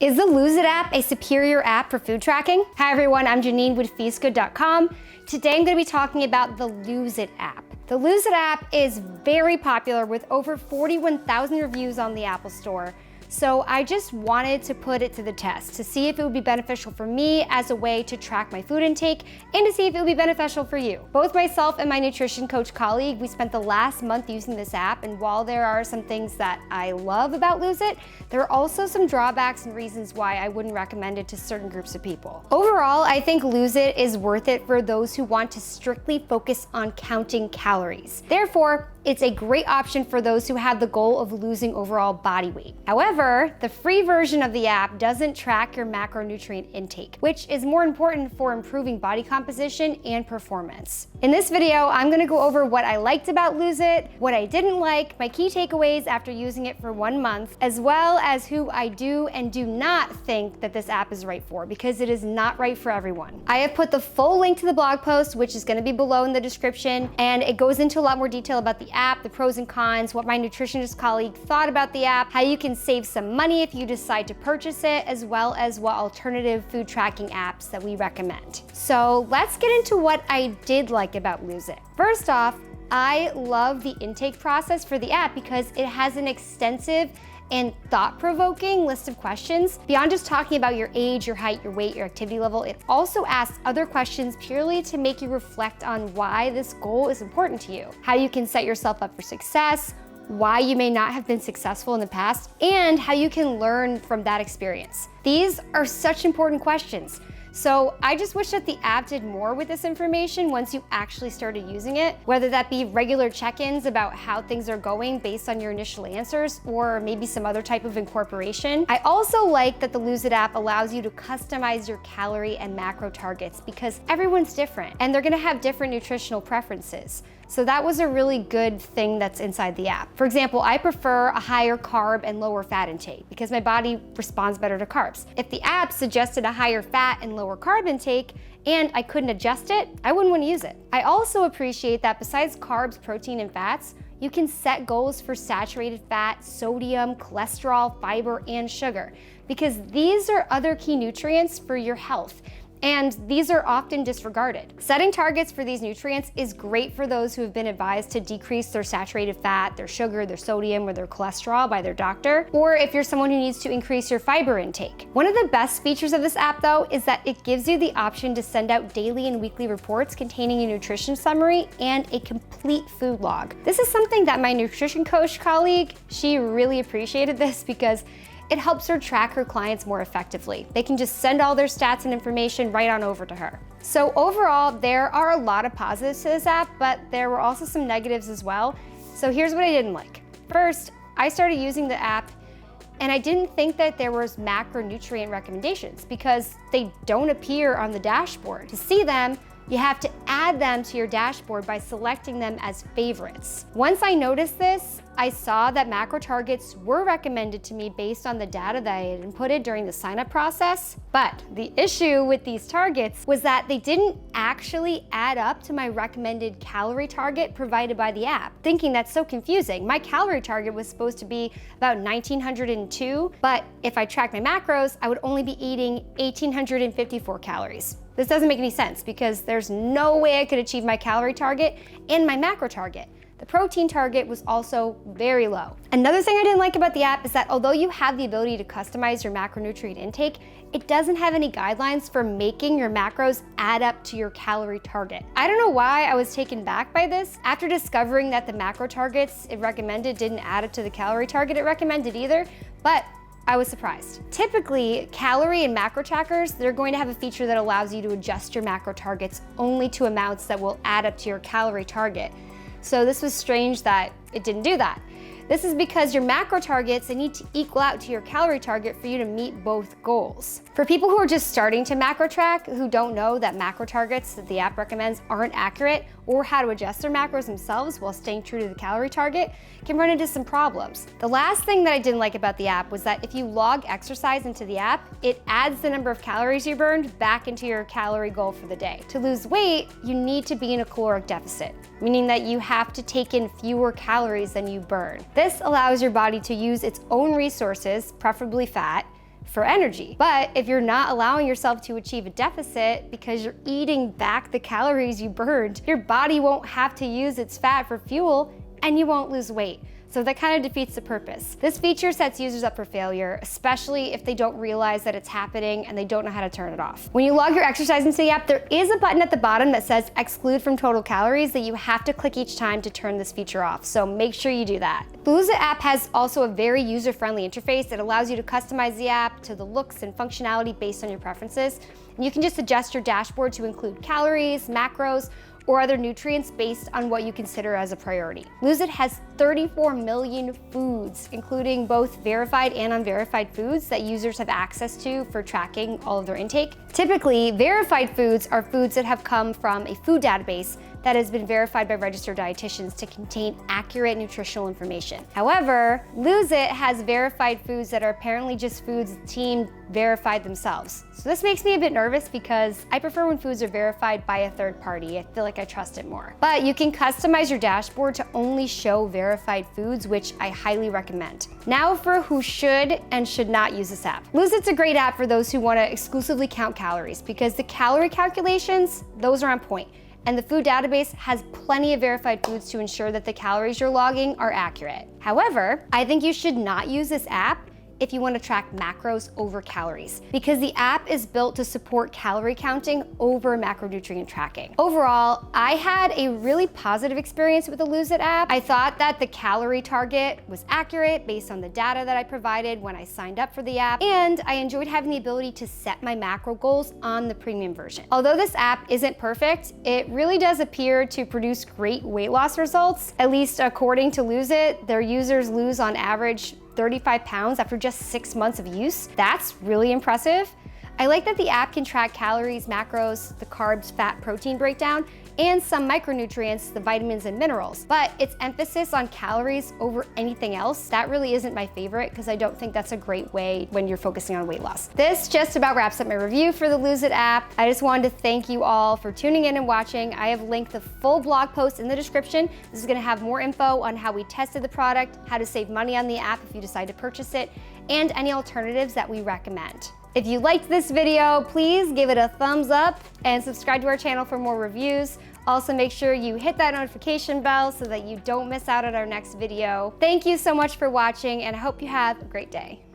Is the Lose It app a superior app for food tracking? Hi everyone, I'm Janine with feastgood.com. Today I'm going to be talking about the Lose It app. The Lose It app is very popular with over 41,000 reviews on the Apple Store. So I just wanted to put it to the test to see if it would be beneficial for me as a way to track my food intake and to see if it would be beneficial for you. Both myself and my nutrition coach colleague, we spent the last month using this app, and while there are some things that I love about Lose It, there are also some drawbacks and reasons why I wouldn't recommend it to certain groups of people. Overall, I think Lose It is worth it for those who want to strictly focus on counting calories. Therefore, it's a great option for those who have the goal of losing overall body weight. However, the free version of the app doesn't track your macronutrient intake, which is more important for improving body composition and performance. In this video, I'm gonna go over what I liked about Lose It, what I didn't like, my key takeaways after using it for 1 month, as well as who I do and do not think that this app is right for, because it is not right for everyone. I have put the full link to the blog post, which is gonna be below in the description, and it goes into a lot more detail about the app, the pros and cons, what my nutritionist colleague thought about the app, how you can save some money if you decide to purchase it, as well as what alternative food tracking apps that we recommend. So let's get into what I did like about Lose It. First off, I love the intake process for the app because it has an extensive and thought-provoking list of questions. Beyond just talking about your age, your height, your weight, your activity level, it also asks other questions purely to make you reflect on why this goal is important to you, how you can set yourself up for success, why you may not have been successful in the past, and how you can learn from that experience. These are such important questions. So I just wish that the app did more with this information once you actually started using it, whether that be regular check-ins about how things are going based on your initial answers, or maybe some other type of incorporation. I also like that the Lose It app allows you to customize your calorie and macro targets because everyone's different and they're gonna have different nutritional preferences. So that was a really good thing that's inside the app. For example, I prefer a higher carb and lower fat intake because my body responds better to carbs. If the app suggested a higher fat and lower carb intake and I couldn't adjust it, I wouldn't want to use it. I also appreciate that besides carbs, protein, and fats, you can set goals for saturated fat, sodium, cholesterol, fiber, and sugar because these are other key nutrients for your health. And these are often disregarded. Setting targets for these nutrients is great for those who have been advised to decrease their saturated fat, their sugar, their sodium, or their cholesterol by their doctor, or if you're someone who needs to increase your fiber intake. One of the best features of this app, though, is that it gives you the option to send out daily and weekly reports containing a nutrition summary and a complete food log. This is something that my nutrition coach colleague, she really appreciated this because it helps her track her clients more effectively. They can just send all their stats and information right on over to her. So overall, there are a lot of positives to this app, but there were also some negatives as well. So here's what I didn't like. First, I started using the app and I didn't think that there was macronutrient recommendations because they don't appear on the dashboard. To see them, you have to add them to your dashboard by selecting them as favorites. Once I noticed this, I saw that macro targets were recommended to me based on the data that I had inputted during the sign-up process. But the issue with these targets was that they didn't actually add up to my recommended calorie target provided by the app. Thinking that's so confusing. My calorie target was supposed to be about 1,902, but if I tracked my macros, I would only be eating 1,854 calories. This doesn't make any sense because there's no way I could achieve my calorie target and my macro target. The protein target was also very low. Another thing I didn't like about the app is that although you have the ability to customize your macronutrient intake, it doesn't have any guidelines for making your macros add up to your calorie target. I don't know why I was taken back by this. After discovering that the macro targets it recommended didn't add up to the calorie target it recommended either, but I was surprised. Typically, calorie and macro trackers, they're going to have a feature that allows you to adjust your macro targets only to amounts that will add up to your calorie target. So this was strange that it didn't do that. This is because your macro targets, they need to equal out to your calorie target for you to meet both goals. For people who are just starting to macro track, who don't know that macro targets that the app recommends aren't accurate or how to adjust their macros themselves while staying true to the calorie target, can run into some problems. The last thing that I didn't like about the app was that if you log exercise into the app, it adds the number of calories you burned back into your calorie goal for the day. To lose weight, you need to be in a caloric deficit, meaning that you have to take in fewer calories than you burn. This allows your body to use its own resources, preferably fat, for energy. But if you're not allowing yourself to achieve a deficit because you're eating back the calories you burned, your body won't have to use its fat for fuel and you won't lose weight. So that kind of defeats the purpose. This feature sets users up for failure, especially if they don't realize that it's happening and they don't know how to turn it off. When you log your exercise into the app, there is a button at the bottom that says exclude from total calories that you have to click each time to turn this feature off. So make sure you do that. The Lose It app has also a very user-friendly interface that allows you to customize the app to the looks and functionality based on your preferences. And you can just adjust your dashboard to include calories, macros, or other nutrients based on what you consider as a priority. Lose It has 34 million foods, including both verified and unverified foods that users have access to for tracking all of their intake. Typically, verified foods are foods that have come from a food database that has been verified by registered dietitians to contain accurate nutritional information. However, Lose It has verified foods that are apparently just foods the team verified themselves. So this makes me a bit nervous because I prefer when foods are verified by a third party. I feel like I trust it more. But you can customize your dashboard to only show verified foods, which I highly recommend. Now for who should and should not use this app. Lose It's a great app for those who want to exclusively count calories because the calorie calculations, those are on point. And the food database has plenty of verified foods to ensure that the calories you're logging are accurate. However, I think you should not use this app if you want to track macros over calories, because the app is built to support calorie counting over macronutrient tracking. Overall, I had a really positive experience with the Lose It app. I thought that the calorie target was accurate based on the data that I provided when I signed up for the app, and I enjoyed having the ability to set my macro goals on the premium version. Although this app isn't perfect, it really does appear to produce great weight loss results. At least according to Lose It, their users lose on average 35 pounds after just 6 months of use. That's really impressive. I like that the app can track calories, macros, the carbs, fat, protein breakdown, and some micronutrients, the vitamins and minerals. But its emphasis on calories over anything else, that really isn't my favorite because I don't think that's a great way when you're focusing on weight loss. This just about wraps up my review for the Lose It app. I just wanted to thank you all for tuning in and watching. I have linked the full blog post in the description. This is gonna have more info on how we tested the product, how to save money on the app if you decide to purchase it, and any alternatives that we recommend. If you liked this video, please give it a thumbs up and subscribe to our channel for more reviews. Also, make sure you hit that notification bell so that you don't miss out on our next video. Thank you so much for watching, and I hope you have a great day.